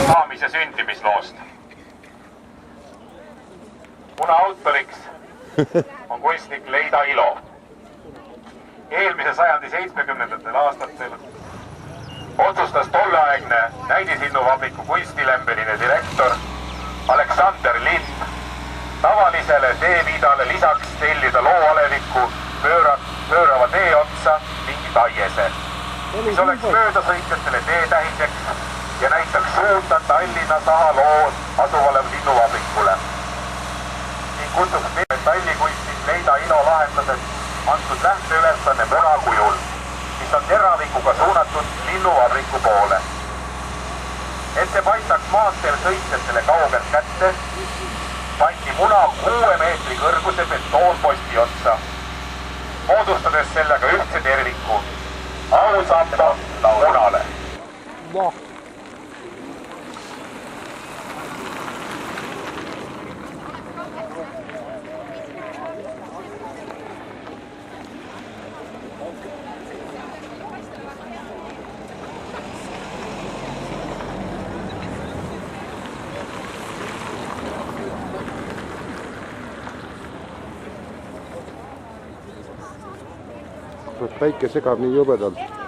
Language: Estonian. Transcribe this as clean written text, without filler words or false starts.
saamise sündimisloost. Kuna autoriks on kunstnik Leida Ilo. Eelmise sajandi 70. aastatel otsustas tolleaegne näidislinnuvabriku kunstilembeline direktor Aleksander Lind tavalisele teeviidale lisaks tellida looaleviku pöörava tee otsa mingi taiese, mis oleks möödasõitjatele teetähiseks ja näitaks suunda Tallinna Sahaloo asuvale linnuvabrikule ning kutsuks metallikunstnik Leida Ilo lahendused antud lähteülesanne muna kujul, mis on teravikuga suunatud linnuvabriku poole. Et see paistaks maanteel sõitjatele kaugelt kätte, pandi muna 6 meetri kõrguse betoonposti otsa, moodustades sellega ühtse terviku ausamba munale. Päike segab nii jõbedalt.